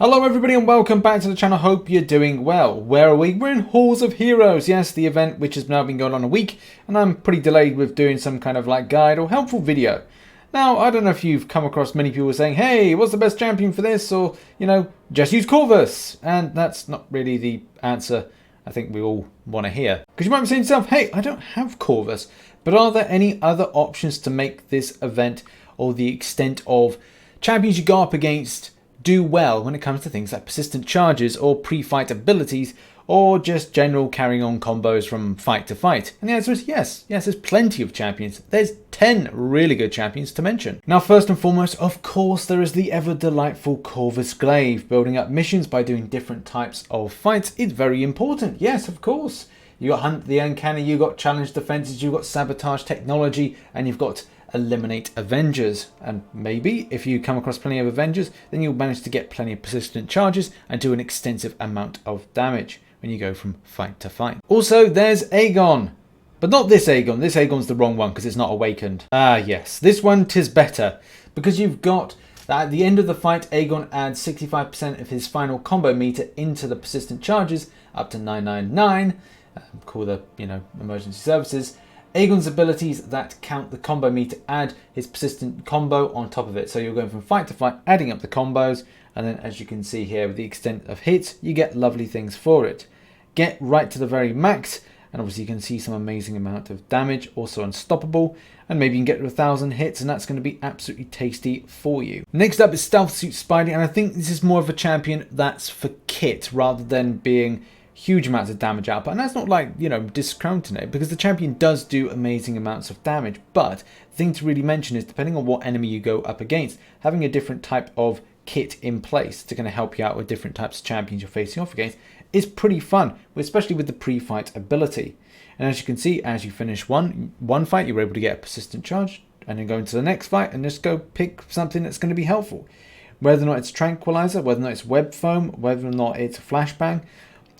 Hello everybody and welcome back to the channel. Hope you're doing well. Where are we? We're in Halls of Heroes. Yes, the event which has now been going on a week, and I'm pretty delayed with doing some kind of like guide or helpful video. Now, I don't know if you've come across many people saying, hey, what's the best champion for this? Or, just use Corvus. And that's not really the answer I think we all want to hear. Because you might be saying to yourself, hey, I don't have Corvus, but are there any other options to make this event or the extent of champions you go up against do well when it comes to things like persistent charges or pre-fight abilities or just general carrying on combos from fight to fight? And the answer is yes. Yes, there's plenty of champions. There's 10 really good champions to mention. Now, first and foremost, of course, there is the ever delightful Corvus Glaive. Building up missions by doing different types of fights is very important. Yes, of course. You got Hunt the Uncanny, you got Challenge Defenses, you got Sabotage Technology, and you've got Eliminate Avengers. And maybe if you come across plenty of Avengers, then you'll manage to get plenty of persistent charges and do an extensive amount of damage when you go from fight to fight. Also, there's Aegon. But not this Aegon. This Aegon's the wrong one because it's not awakened. Ah, yes. This one, 'tis better. Because you've got that at the end of the fight, Aegon adds 65% of his final combo meter into the persistent charges, up to 999. Call the, emergency services. Aegon's abilities that count the combo meter add his persistent combo on top of it. So you're going from fight to fight, adding up the combos. And then as you can see here, with the extent of hits, you get lovely things for it. Get right to the very max. And obviously you can see some amazing amount of damage, also unstoppable. And maybe you can get to 1,000 hits and that's going to be absolutely tasty for you. Next up is Stealth Suit Spidey. And I think this is more of a champion that's for kit rather than being huge amounts of damage output. And that's not like, discounting it, because the champion does do amazing amounts of damage. But the thing to really mention is, depending on what enemy you go up against, having a different type of kit in place to kind of help you out with different types of champions you're facing off against is pretty fun, especially with the pre-fight ability. And as you can see, as you finish one fight, you're able to get a persistent charge and then go into the next fight and just go pick something that's going to be helpful. Whether or not it's Tranquilizer, whether or not it's Web Foam, whether or not it's Flashbang,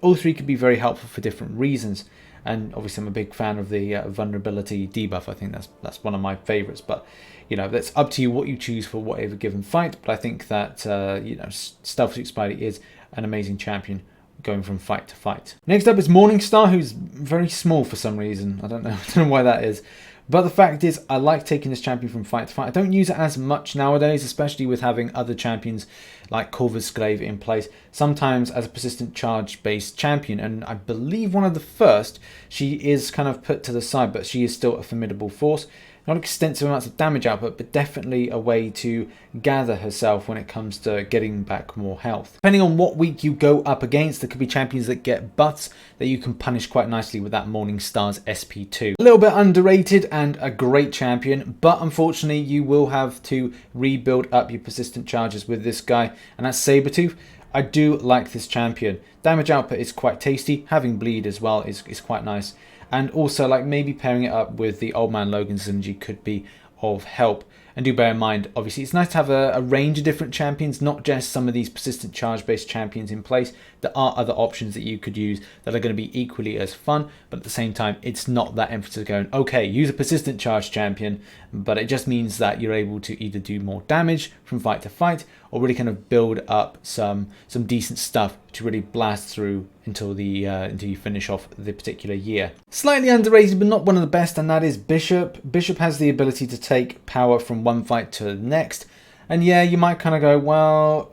all three could be very helpful for different reasons. And obviously I'm a big fan of the vulnerability debuff. I think that's one of my favorites. But, that's up to you what you choose for whatever given fight. But I think that, Stealth Suit Spidey is an amazing champion going from fight to fight. Next up is Morningstar, who's very small for some reason. I don't know why that is. But the fact is, I like taking this champion from fight to fight. I don't use it as much nowadays, especially with having other champions like Corvus Glaive in place, sometimes as a persistent charge-based champion. And I believe one of the first, she is kind of put to the side, but she is still a formidable force. Not extensive amounts of damage output, but definitely a way to gather herself when it comes to getting back more health. Depending on what week you go up against, there could be champions that get buffs that you can punish quite nicely with that Morningstar's SP2. A little bit underrated and a great champion, but unfortunately you will have to rebuild up your persistent charges with this guy, and that's Sabretooth. I do like this champion. Damage output is quite tasty. Having bleed as well is quite nice. And also, like, maybe pairing it up with the Old Man Logan synergy could be of help. And do bear in mind, obviously, it's nice to have a range of different champions, not just some of these persistent charge-based champions in place. There are other options that you could use that are going to be equally as fun, but at the same time, it's not that emphasis going, okay, use a persistent charge champion, but it just means that you're able to either do more damage from fight to fight, or really kind of build up some decent stuff to really blast through until you finish off the particular year. Slightly underrated, but not one of the best, and that is Bishop. Bishop has the ability to take power from one fight to the next. And yeah, you might kind of go, well,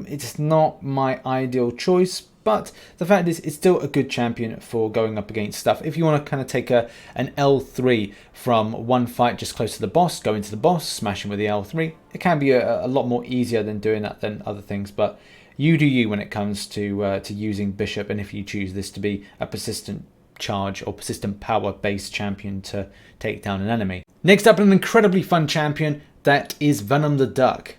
it's not my ideal choice, but the fact is it's still a good champion for going up against stuff. If you want to kind of take an L3 from one fight just close to the boss, go into the boss, smash him with the L3, it can be a lot more easier than doing that than other things, but you do you when it comes to using Bishop, and if you choose this to be a persistent charge or persistent power based champion to take down an enemy. Next up, an incredibly fun champion, that is Venom the Duck.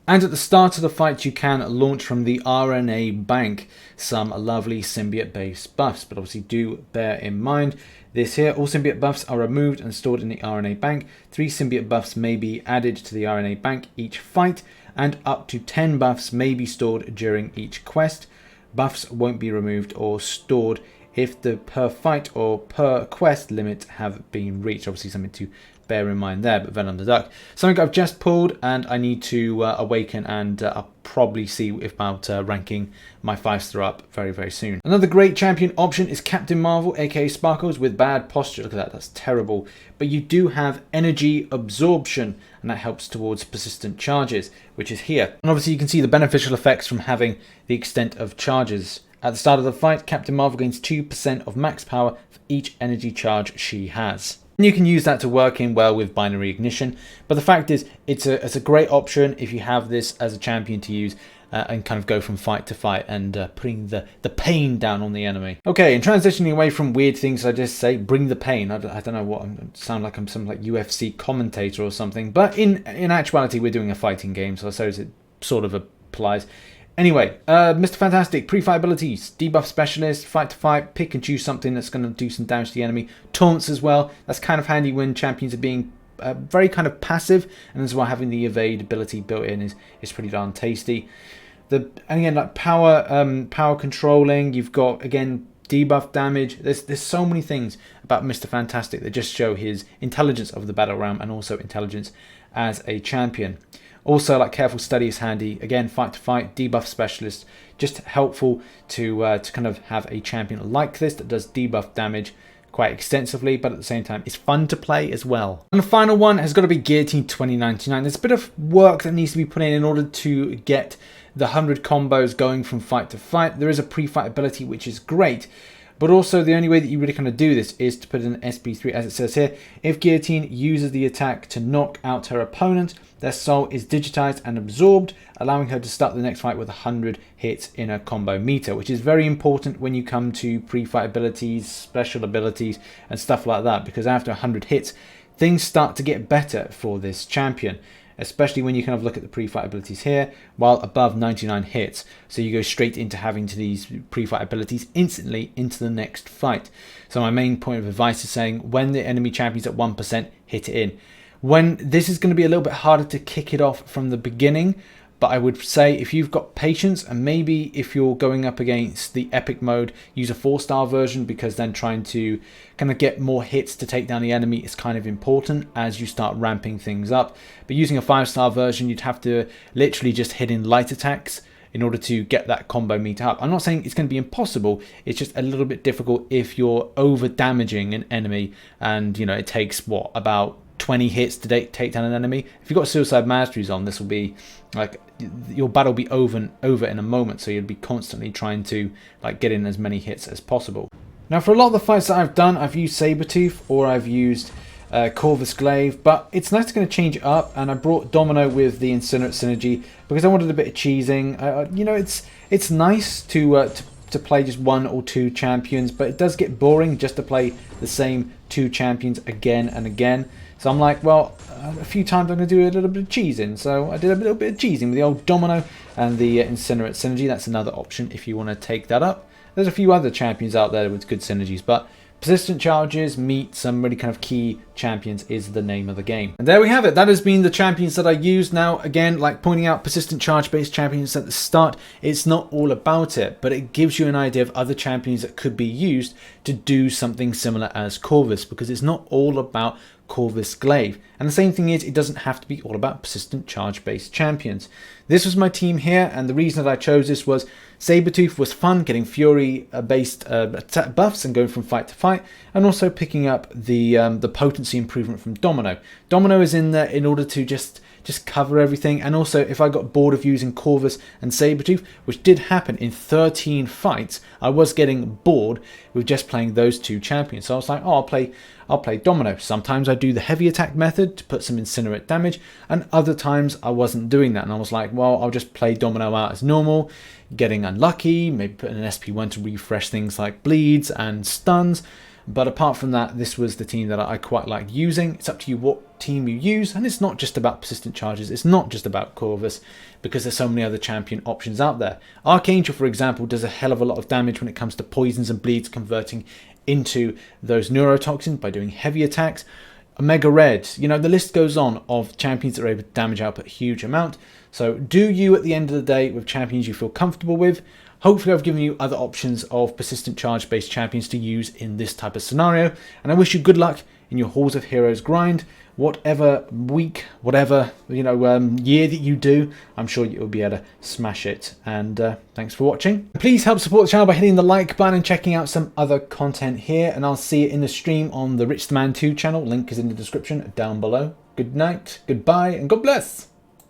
And at the start of the fight you can launch from the RNA bank some lovely symbiote based buffs, but obviously do bear in mind this here, all symbiote buffs are removed and stored in the RNA bank. 3 symbiote buffs may be added to the RNA bank each fight, and up to 10 buffs may be stored during each quest. Buffs won't be removed or stored if the per fight or per quest limit have been reached. Obviously something to bear in mind there, but Venom the Duck. Something I've just pulled, and I need to awaken, and I'll probably see if about ranking my 5-star up very, very soon. Another great champion option is Captain Marvel, aka Sparkles, with bad posture. Look at that, that's terrible. But you do have energy absorption, and that helps towards persistent charges, which is here. And obviously you can see the beneficial effects from having the extent of charges. At the start of the fight, Captain Marvel gains 2% of max power for each energy charge she has. And you can use that to work in well with binary ignition, but the fact is it's a great option if you have this as a champion to use and kind of go from fight to fight and putting the pain down on the enemy. Okay, and transitioning away from weird things, I just say bring the pain. I don't know what, I sound like I'm some like UFC commentator or something, but in actuality we're doing a fighting game, so I suppose it sort of applies. Anyway, Mr. Fantastic, pre-fight abilities, debuff specialist, fight to fight, pick and choose something that's going to do some damage to the enemy. Taunts as well, that's kind of handy when champions are being very kind of passive, and as well having the evade ability built in is pretty darn tasty. And again, like power controlling, you've got, again, debuff damage. There's so many things about Mr. Fantastic that just show his intelligence of the battle realm and also intelligence as a champion. Also, like careful study is handy. Again, fight to fight, debuff specialist, just helpful to kind of have a champion like this that does debuff damage quite extensively, but at the same time it's fun to play as well. And the final one has got to be Guillotine 2099. There's a bit of work that needs to be put in order to get the 100 combos going from fight to fight. There is a pre-fight ability which is great, but also the only way that you really kind of do this is to put in SP3, as it says here. If Guillotine uses the attack to knock out her opponent, their soul is digitized and absorbed, allowing her to start the next fight with 100 hits in a combo meter, which is very important when you come to pre-fight abilities, special abilities, and stuff like that, because after 100 hits, things start to get better for this champion, especially when you kind of look at the pre-fight abilities here, while above 99 hits. So you go straight into having to these pre-fight abilities instantly into the next fight. So my main point of advice is saying when the enemy champion's at 1%, hit it in. When this is going to be a little bit harder to kick it off from the beginning, but I would say if you've got patience, and maybe if you're going up against the epic mode, use a 4-star version, because then trying to kind of get more hits to take down the enemy is kind of important as you start ramping things up. But using a 5-star version, you'd have to literally just hit in light attacks in order to get that combo meter up. I'm not saying it's going to be impossible, it's just a little bit difficult if you're over damaging an enemy, and you know it takes what, about 20 hits to take down an enemy. If you've got Suicide Masteries on, this will be like your battle will be over in a moment, so you'll be constantly trying to like get in as many hits as possible. Now for a lot of the fights that I've done, I've used Sabretooth or I've used Corvus Glaive, but it's nice to kind of change it up, and I brought Domino with the Incinerate synergy because I wanted a bit of cheesing. You know, it's nice to play just 1 or 2 champions, but it does get boring just to play the same 2 champions again and again. So I'm like, well, a few times I'm going to do a little bit of cheesing. So I did a little bit of cheesing with the old Domino and the Incinerate synergy. That's another option if you want to take that up. There's a few other champions out there with good synergies, but persistent charges meet some really kind of key champions is the name of the game. And there we have it. That has been the champions that I used. Now, again, like pointing out persistent charge-based champions at the start, it's not all about it, but it gives you an idea of other champions that could be used to do something similar as Corvus, because it's not all about Corvus Glaive. And the same thing is, it doesn't have to be all about persistent charge-based champions. This was my team here, and the reason that I chose this was Sabretooth was fun, getting Fury-based attack buffs and going from fight to fight, and also picking up the potency improvement from Domino. Domino is in there in order to just cover everything, and also if I got bored of using Corvus and Sabretooth, which did happen in 13 fights, I was getting bored with just playing those 2 champions. So I was like, oh, I'll play Domino. Sometimes I do the heavy attack method to put some Incinerate damage, and other times I wasn't doing that, and I was like, well, I'll just play Domino out as normal, getting unlucky, maybe put an SP1 to refresh things like bleeds and stuns. But apart from that, this was the team that I quite liked using. It's up to you what team you use, and it's not just about persistent charges, it's not just about Corvus, because there's so many other champion options out there. Archangel, for example, does a hell of a lot of damage when it comes to poisons and bleeds, converting into those neurotoxins by doing heavy attacks. Omega Red, you know, the list goes on of champions that are able to damage output a huge amount. So do you, at the end of the day, with champions you feel comfortable with. Hopefully I've given you other options of persistent charge-based champions to use in this type of scenario, and I wish you good luck in your Halls of Heroes grind. Whatever week, whatever year that you do, I'm sure you'll be able to smash it. And thanks for watching. Please help support the channel by hitting the like button and checking out some other content here. And I'll see you in the stream on the RichTheMan 2 channel. Link is in the description down below. Good night, goodbye, and God bless.